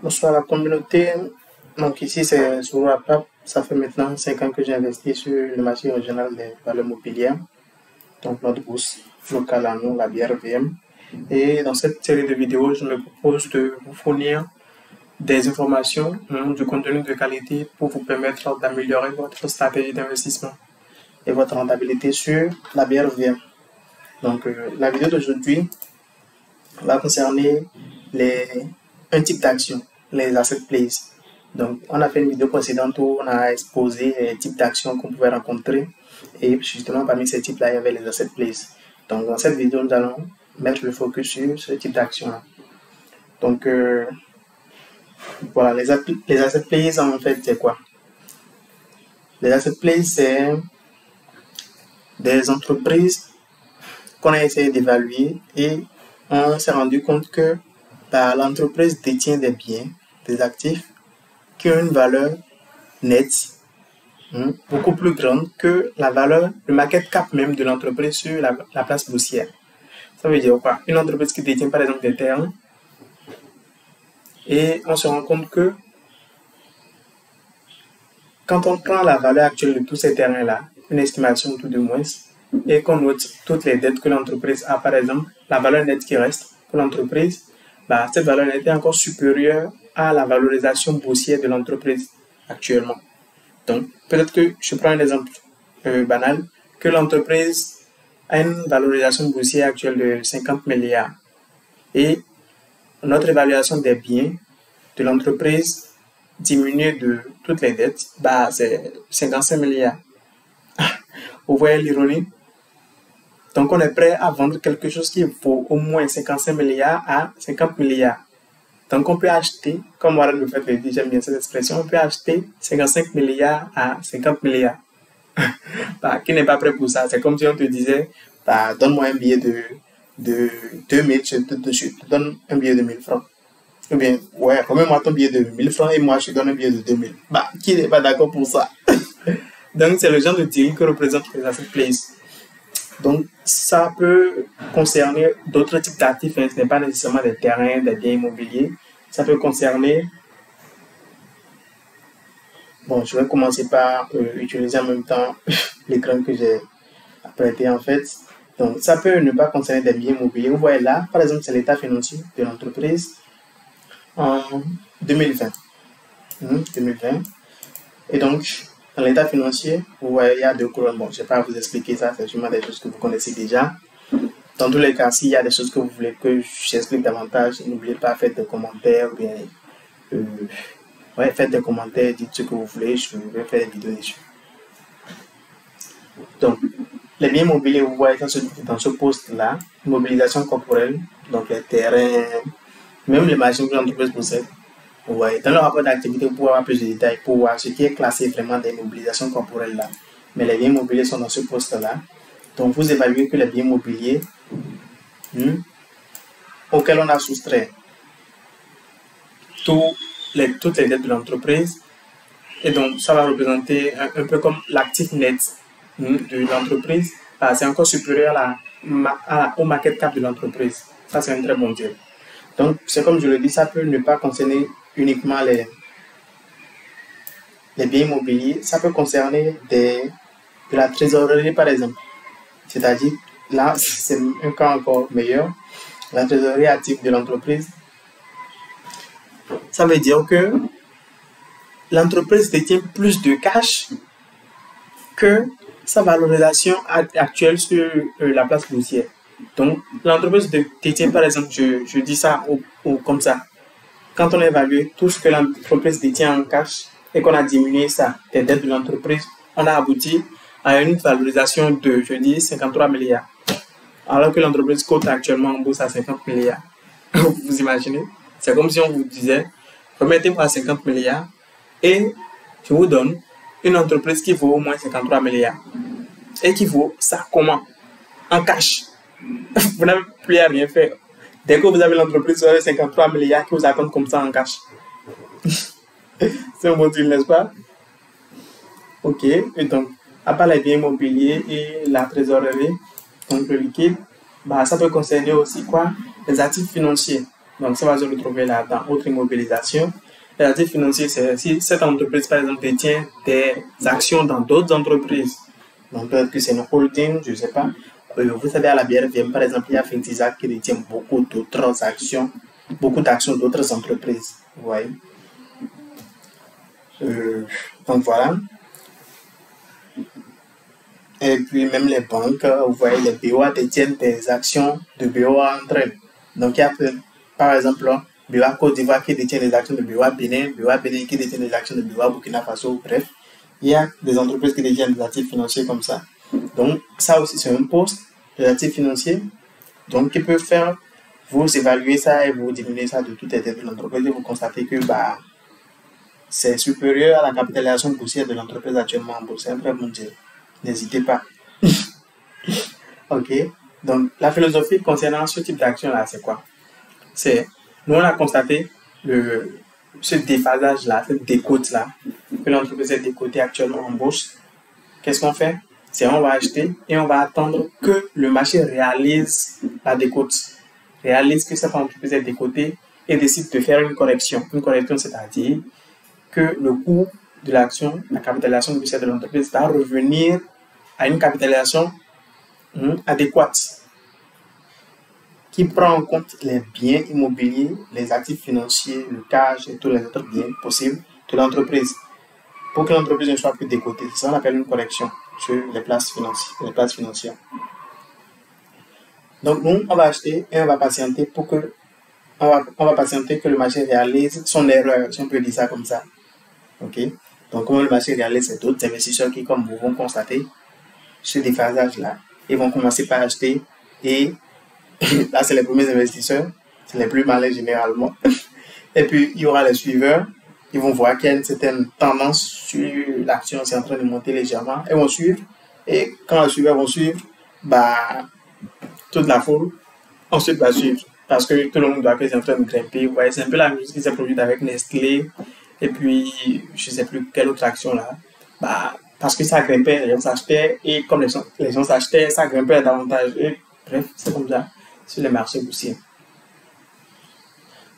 Bonsoir la communauté. Donc ici c'est sur WhatsApp. Ça fait maintenant 5 ans que j'ai investi sur le marché régional des valeurs mobilières. Donc notre bourse locale à nous, la BRVM. Et dans cette série de vidéos, je me propose de vous fournir des informations, du contenu de qualité pour vous permettre d'améliorer votre stratégie d'investissement et votre rentabilité sur la BRVM. Donc la vidéo d'aujourd'hui va concerner un type d'action, les asset plays. Donc, on a fait une vidéo précédente où on a exposé les types d'actions qu'on pouvait rencontrer. Et justement, parmi ces types-là, il y avait les asset plays. Donc, dans cette vidéo, nous allons mettre le focus sur ce type d'action-là. Donc, voilà, les asset plays, en fait, c'est quoi? Les asset plays, c'est des entreprises qu'on a essayé d'évaluer et on s'est rendu compte que l'entreprise détient des biens, des actifs qui ont une valeur nette beaucoup plus grande que la valeur, le market cap même de l'entreprise sur la place boursière. Ça veut dire quoi? Une entreprise qui détient par exemple des terrains et on se rend compte que quand on prend la valeur actuelle de tous ces terrains-là, une estimation tout de moins, et qu'on note toutes les dettes que l'entreprise a, par exemple, la valeur nette qui reste pour l'entreprise, cette valeur nette est encore supérieure à la valorisation boursière de l'entreprise actuellement. Donc, peut-être que je prends un exemple banal, que l'entreprise a une valorisation boursière actuelle de 50 milliards et notre évaluation des biens de l'entreprise diminuée de toutes les dettes, c'est 55 milliards. Vous voyez l'ironie? Donc, on est prêt à vendre quelque chose qui vaut au moins 55 milliards à 50 milliards. Donc, on peut acheter, comme Warren Buffett le dit, j'aime bien cette expression, on peut acheter 55 milliards à 50 milliards. Qui n'est pas prêt pour ça? C'est comme si on te disait, donne-moi un billet de 2000, je te donne un billet de 1000 francs. Ou bien, ouais, remets-moi ton billet de 1000 francs et moi, je te donne un billet de 2000. Qui n'est pas d'accord pour ça? Donc, c'est le genre de deal que représente les asset plays. Donc, ça peut concerner d'autres types d'actifs, ce n'est pas nécessairement des terrains, des biens immobiliers. Ça peut concerner... Bon, je vais commencer par utiliser en même temps l'écran que j'ai apprêté en fait. Donc, ça peut ne pas concerner des biens immobiliers. Vous voyez là, par exemple, c'est l'état financier de l'entreprise en 2020. 2020. Et donc, dans l'état financier, vous voyez, il y a deux colonnes. Bon, je ne vais pas vous expliquer ça, c'est sûrement des choses que vous connaissez déjà. Dans tous les cas, s'il y a des choses que vous voulez que j'explique davantage, n'oubliez pas, faites des commentaires, ou bien, faites des commentaires, dites ce que vous voulez, je vais faire des vidéos dessus. Donc, les biens immobiliers, vous voyez dans ce poste-là, mobilisation corporelle, donc les terrains, même les machines que l'entreprise possède. Vous voyez, dans le rapport d'activité, vous pouvez avoir plus de détails pour voir ce qui est classé vraiment des mobilisations corporelles là. Mais les biens immobiliers sont dans ce poste-là. Donc, vous évaluez que les biens immobiliers auxquels on a soustrait toutes les dettes de l'entreprise. Et donc, ça va représenter un peu comme l'actif net de l'entreprise. C'est encore supérieur au market cap de l'entreprise. Ça, c'est un très bon deal. Donc, c'est comme je le dis, ça peut ne pas concerner uniquement les biens immobiliers. Ça peut concerner de la trésorerie, par exemple. C'est-à-dire, là, c'est un cas encore meilleur. La trésorerie active de l'entreprise. Ça veut dire que l'entreprise détient plus de cash que sa valorisation actuelle sur la place boursière. Donc, l'entreprise détient, par exemple, je dis ça comme ça. Quand on a évalué tout ce que l'entreprise détient en cash et qu'on a diminué ça, les dettes de l'entreprise, on a abouti à une valorisation de, 53 milliards. Alors que l'entreprise cote actuellement en bourse à 50 milliards. Vous imaginez? C'est comme si on vous disait, remettez-moi 50 milliards et je vous donne une entreprise qui vaut au moins 53 milliards. Et qui vaut ça comment? En cash. Vous n'avez plus à rien faire. Dès que vous avez l'entreprise, vous avez 53 milliards qui vous attendent comme ça en cash. C'est un bon deal, n'est-ce pas? Ok. Et donc, à part les biens immobiliers et la trésorerie, donc le liquide, ça peut concerner aussi quoi? Les actifs financiers. Donc, ça va se retrouver là dans autre immobilisation. Les actifs financiers, c'est si cette entreprise, par exemple, détient des actions dans d'autres entreprises. Donc, peut-être que c'est une holding, je ne sais pas. Vous savez, à la BRVM, par exemple, il y a Fintisac qui détient beaucoup d'autres actions, beaucoup d'actions d'autres entreprises. Vous voyez. Donc, voilà. Et puis, même les banques, vous voyez, les BOA détiennent des actions de BOA entre elles. Donc, il y a, par exemple, BOA Côte d'Ivoire qui détient les actions de BOA Bénin qui détient les actions de BOA Burkina Faso, bref. Il y a des entreprises qui détiennent des actifs financiers comme ça. Donc, ça aussi, c'est un poste, les actifs financiers, donc qui peut faire, vous évaluer ça et vous diminuer ça de toutes les dettes de l'entreprise et vous constatez que c'est supérieur à la capitalisation boursière de l'entreprise actuellement en bourse. C'est un très bon deal. N'hésitez pas. Ok. Donc, la philosophie concernant ce type d'action-là, c'est quoi? Nous, on a constaté ce déphasage-là, cette décote-là, que l'entreprise est décotée actuellement en bourse. Qu'est-ce qu'on fait? C'est on va acheter et on va attendre que le marché réalise la décote, réalise que cette entreprise est décotée et décide de faire une correction. Une correction, c'est-à-dire que le coût de l'action, la capitalisation boursière de l'entreprise va revenir à une capitalisation adéquate qui prend en compte les biens immobiliers, les actifs financiers, le cash et tous les autres biens possibles de l'entreprise pour que l'entreprise ne soit plus décotée. C'est ça qu'on appelle une correction sur les places financières. Donc nous, on va acheter et on va patienter on va patienter que le marché réalise son erreur, si on peut dire ça comme ça. Ok. Donc comme le marché réalise, c'est d'autres investisseurs qui, comme vous, vont constater ce déphasage-là. Ils vont commencer par acheter et là, c'est les premiers investisseurs, c'est les plus malins généralement. Et puis, il y aura les suiveurs. Ils vont voir qu'il y a une certaine tendance sur l'action, c'est en train de monter légèrement. Ils vont suivre. Et quand les suiveurs vont suivre, toute la foule ensuite va suivre. Parce que tout le monde doit que c'est en train de grimper. Ouais, c'est un peu la même chose qui s'est produite avec Nestlé. Et puis, je ne sais plus quelle autre action là. Parce que ça grimpait, les gens s'achetaient. Et comme les gens s'achetaient, ça grimpait davantage. Et bref, c'est comme ça sur les marchés boursiers.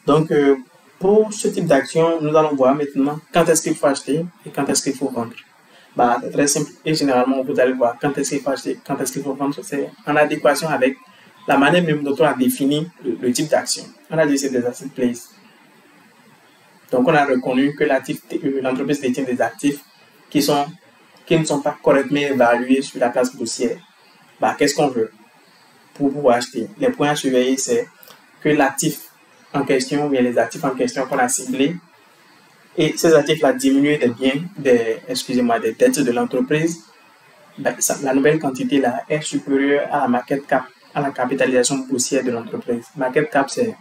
Donc, pour ce type d'action, nous allons voir maintenant quand est-ce qu'il faut acheter et quand est-ce qu'il faut vendre. C'est très simple et généralement, vous allez voir quand est-ce qu'il faut acheter, quand est-ce qu'il faut vendre. C'est en adéquation avec la manière même dont on a défini le type d'action. On a dit que c'est des asset plays. Donc, on a reconnu que l'entreprise détient des actifs qui ne sont pas correctement évalués sur la place boursière. Qu'est-ce qu'on veut pour pouvoir acheter? Les points à surveiller, c'est que l'actif en question, ou bien les actifs en question qu'on a ciblés, et ces actifs-là diminuent des dettes de l'entreprise, la nouvelle quantité là est supérieure à la market cap, à la capitalisation boursière de l'entreprise. Market cap, c'est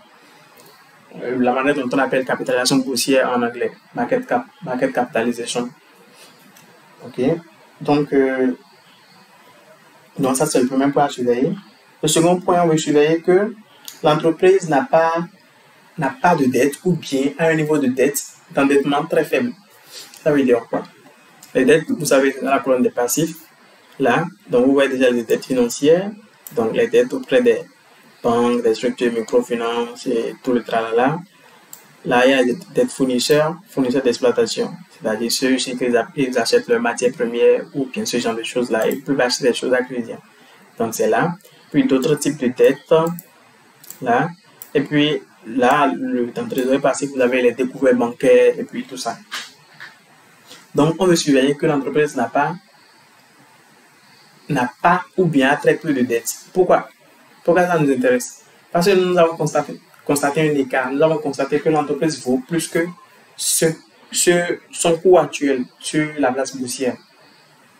la manière dont on appelle capitalisation boursière en anglais. Market capitalization. Ok. Donc ça, c'est le premier point à surveiller. Le second point, on veut surveiller que l'entreprise n'a pas de dette ou bien a un niveau de dette, d'endettement très faible. Ça veut dire quoi? Les dettes, vous savez, dans la colonne des passifs, là, donc vous voyez déjà les dettes financières, donc les dettes auprès des banques, des structures microfinances et tout le tralala. Là, il y a des dettes fournisseurs d'exploitation, c'est-à-dire ceux qui ils achètent leurs matières premières ou bien ce genre de choses-là, ils peuvent acheter des choses à crédit. Donc c'est là. Puis d'autres types de dettes, là. Et puis là, dans le trésor passif, vous avez les découvertes bancaires et puis tout ça. Donc on veut surveiller que l'entreprise n'a pas ou bien très peu de dettes. Pourquoi ça nous intéresse? Parce que nous avons constaté un écart. Nous avons constaté que l'entreprise vaut plus que son coût actuel sur la place boursière.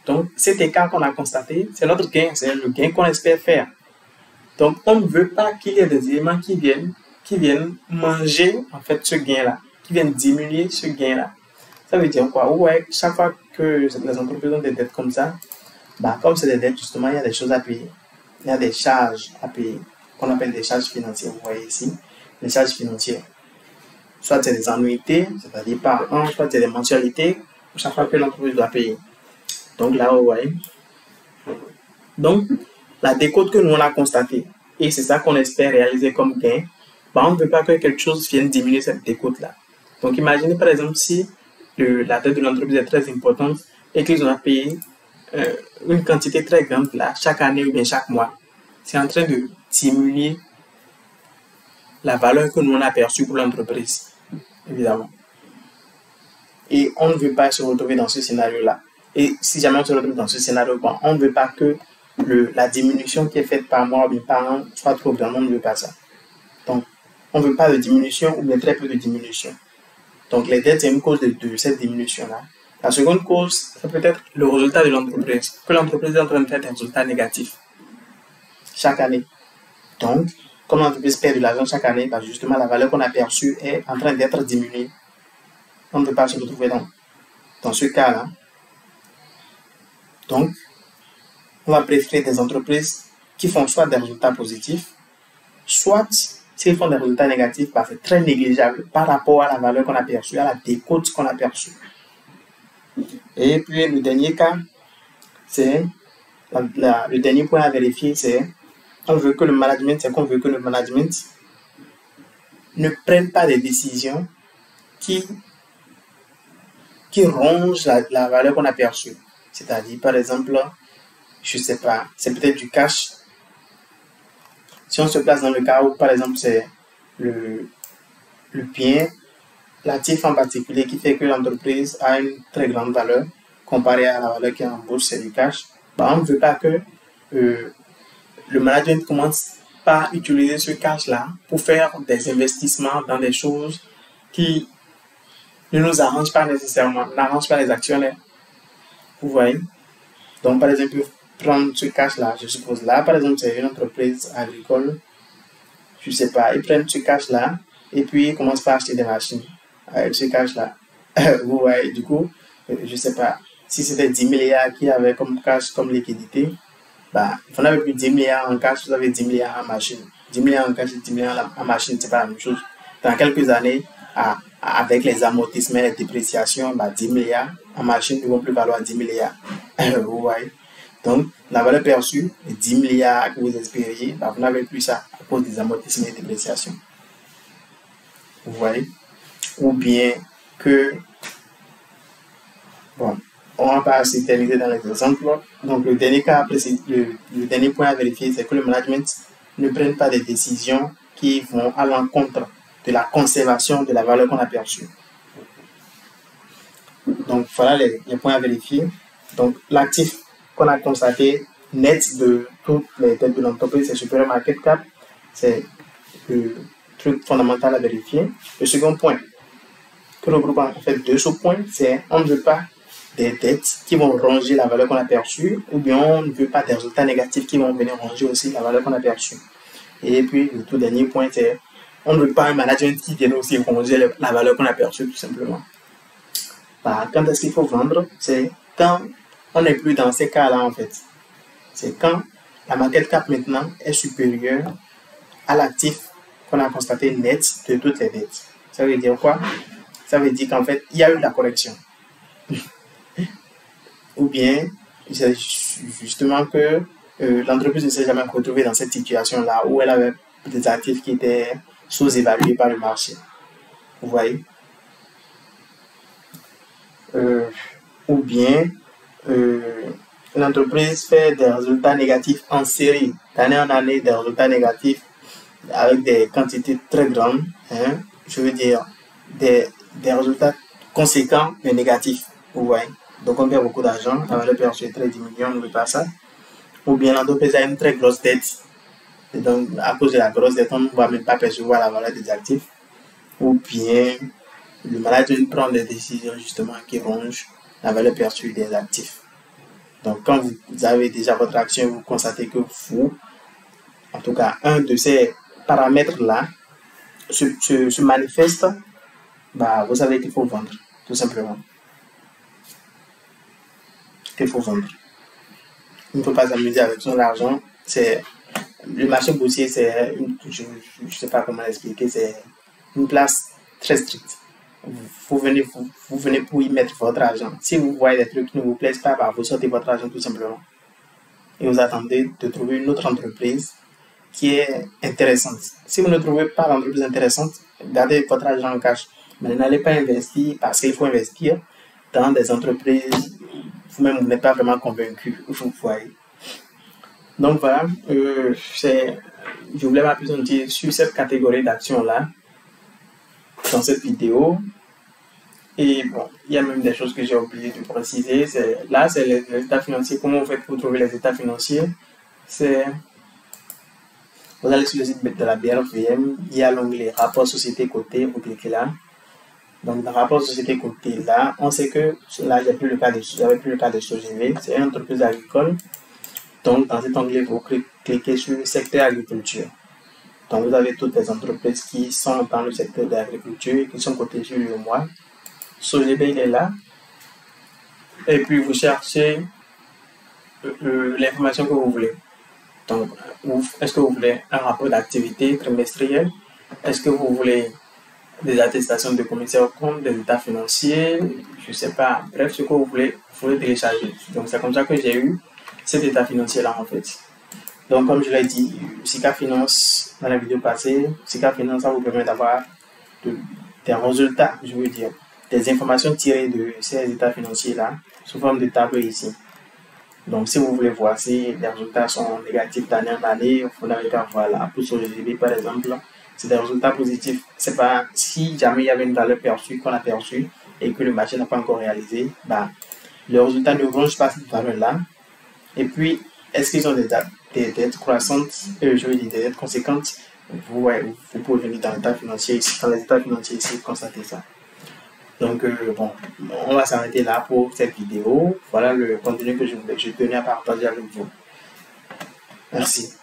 Donc, cet écart qu'on a constaté, c'est notre gain, c'est le gain qu'on espère faire. Donc, on ne veut pas qu'il y ait des éléments qui viennent manger en fait ce gain-là, qui viennent diminuer ce gain-là. Ça veut dire quoi? Ouais, chaque fois que les entreprises ont des dettes comme ça, comme c'est des dettes, justement, il y a des choses à payer. Il y a des charges à payer, qu'on appelle des charges financières. Vous voyez ici, les charges financières. Soit c'est des annuités, c'est-à-dire par an, soit c'est des mensualités, chaque fois que l'entreprise doit payer. Donc là, vous voyez. Donc, la décote que nous on a constatée, et c'est ça qu'on espère réaliser comme gain, on ne veut pas que quelque chose vienne diminuer cette décote-là. Donc, imaginez par exemple si la dette de l'entreprise est très importante et qu'ils ont à payer une quantité très grande là, chaque année ou bien chaque mois. C'est en train de diminuer la valeur que nous on a perçue pour l'entreprise, évidemment. Et on ne veut pas se retrouver dans ce scénario-là. Et si jamais on se retrouve dans ce scénario, on ne veut pas que la diminution qui est faite par mois ou bien par an soit trop grande, on ne veut pas ça. Donc, on ne veut pas de diminution ou bien très peu de diminution. Donc, les dettes, c'est une cause de cette diminution-là. La seconde cause, c'est peut-être le résultat de l'entreprise, que l'entreprise est en train de faire des résultats négatifs chaque année. Donc, comme l'entreprise perd de l'argent chaque année, justement, la valeur qu'on a perçue est en train d'être diminuée. On ne peut pas se retrouver dans ce cas-là. Donc, on va préférer des entreprises qui font soit des résultats positifs, soit, s'ils font des résultats négatifs, c'est très négligeable par rapport à la valeur qu'on a perçue, à la décote qu'on a perçue. Et puis, le dernier cas, c'est, le dernier point à vérifier, c'est qu'on veut que le management ne prenne pas des décisions qui rongent la valeur qu'on a perçue. C'est-à-dire, par exemple, je ne sais pas, c'est peut-être du cash. Si on se place dans le cas où, par exemple, c'est le bien, l'actif en particulier qui fait que l'entreprise a une très grande valeur comparée à la valeur qui est en bourse, c'est du cash, on ne veut pas que le management commence par utiliser ce cash-là pour faire des investissements dans des choses qui ne nous arrangent pas nécessairement, n'arrangent pas les actionnaires. Vous voyez? Donc, par exemple, prendre ce cash-là, je suppose là, par exemple, c'est une entreprise agricole, je ne sais pas, ils prennent ce cash-là et puis ils commencent par acheter des machines avec ce cash-là. Vous voyez, du coup, je ne sais pas, si c'était 10 milliards qu'il y avait comme cash, comme liquidité, vous n'avez plus 10 milliards en cash, vous avez 10 milliards en machine. 10 milliards en cash et 10 milliards en machine, c'est pas la même chose. Dans quelques années, avec les amortissements et les dépréciations, 10 milliards en machine ne vont plus valoir 10 milliards. Vous voyez? Donc, la valeur perçue, les 10 milliards que vous espériez, vous n'avez plus ça à cause des amortissements et des dépréciations. Vous voyez? Ou bien que, on va pas s'éterniser dans les exemples. Donc, le dernier cas, le dernier point à vérifier, c'est que le management ne prenne pas des décisions qui vont à l'encontre de la conservation de la valeur qu'on a perçue. Donc, voilà les points à vérifier. Donc, l'actif qu'on a constaté net de toutes les dettes de l'entreprise, c'est supérieur à market cap. C'est le truc fondamental à vérifier. Le second point, que regroupe en fait deux sous-points, c'est on ne veut pas des dettes qui vont ronger la valeur qu'on a perçue, ou bien on ne veut pas des résultats négatifs qui vont venir ronger aussi la valeur qu'on a perçue. Et puis, le tout dernier point, c'est on ne veut pas un management qui vienne aussi ronger la valeur qu'on a perçue, tout simplement. Quand est-ce qu'il faut vendre? C'est quand on n'est plus dans ces cas-là, en fait. C'est quand la market cap maintenant est supérieure à l'actif qu'on a constaté net de toutes les dettes. Ça veut dire quoi? Ça veut dire qu'en fait, il y a eu la correction. Ou bien, c'est justement que l'entreprise ne s'est jamais retrouvée dans cette situation-là où elle avait des actifs qui étaient sous-évalués par le marché. Vous voyez? Ou bien, l'entreprise fait des résultats négatifs en série, d'année en année, des résultats négatifs avec des quantités très grandes. Je veux dire, des résultats conséquents mais négatifs. Vous voyez? Donc, on perd beaucoup d'argent, la valeur perçue est très diminuée, on ne veut pas ça. Ou bien, l'entreprise a une très grosse dette. Et donc, à cause de la grosse dette, on ne va même pas percevoir la valeur des actifs. Ou bien, le management prend des décisions justement qui rongent la valeur perçue des actifs. Donc, quand vous avez déjà votre action, vous constatez que vous, en tout cas, un de ces paramètres-là se manifeste, vous savez qu'il faut vendre, tout simplement. Qu'il faut vendre. On ne peut pas s'amuser avec son argent. Le marché boursier, je ne sais pas comment l'expliquer, c'est une place très stricte. Vous venez pour y mettre votre argent. Si vous voyez des trucs qui ne vous plaisent pas, vous sortez votre argent tout simplement. Et vous attendez de trouver une autre entreprise qui est intéressante. Si vous ne trouvez pas l'entreprise intéressante, gardez votre argent en cash. Mais n'allez pas investir parce qu'il faut investir dans des entreprises vous-même vous n'êtes pas vraiment convaincu, vous voyez. Donc voilà, je voulais m'appesantir sur cette catégorie d'actions-là dans cette vidéo. Et bon, il y a même des choses que j'ai oublié de préciser. Là, c'est les états financiers. Comment vous faites pour trouver les états financiers? Vous allez sur le site de la BRVM, il y a l'onglet rapport société cotée, vous cliquez là. Donc, dans rapport société cotée, là, on sait que là, il n'y a plus le cas de SOGV, c'est une entreprise agricole. Donc, dans cet onglet, vous cliquez sur le secteur agriculture. Donc, vous avez toutes les entreprises qui sont dans le secteur de l'agriculture et qui sont cotées sur le mois. SOGV, il est là. Et puis, vous cherchez l'information que vous voulez. Donc, est-ce que vous voulez un rapport d'activité trimestriel? Est-ce que vous voulez des attestations de commissaire aux comptes, des états financiers? Je ne sais pas. Bref, ce que vous voulez télécharger. Donc, c'est comme ça que j'ai eu cet état financier-là, en fait. Donc, comme je l'ai dit, Sika Finance, dans la vidéo passée, Sika Finance, ça vous permet d'avoir des résultats, je veux dire, des informations tirées de ces états financiers-là, sous forme de tableau ici. Donc, si vous voulez voir si les résultats sont négatifs d'année en année, vous n'avez qu'à voir là. Pour SOGV, par exemple, c'est des résultats positifs. C'est pas si jamais il y avait une valeur perçue qu'on a perçue et que le marché n'a pas encore réalisé, bah, les résultats ne rongent pas cette valeur-là. Et puis, est-ce qu'ils ont des dettes croissantes, je veux dire des dettes conséquentes? Vous pouvez venir dans l'état financier ici, dans les états financiers ici, constater ça. Donc, bon, on va s'arrêter là pour cette vidéo. Voilà le contenu que je tenais à partager avec vous. Merci.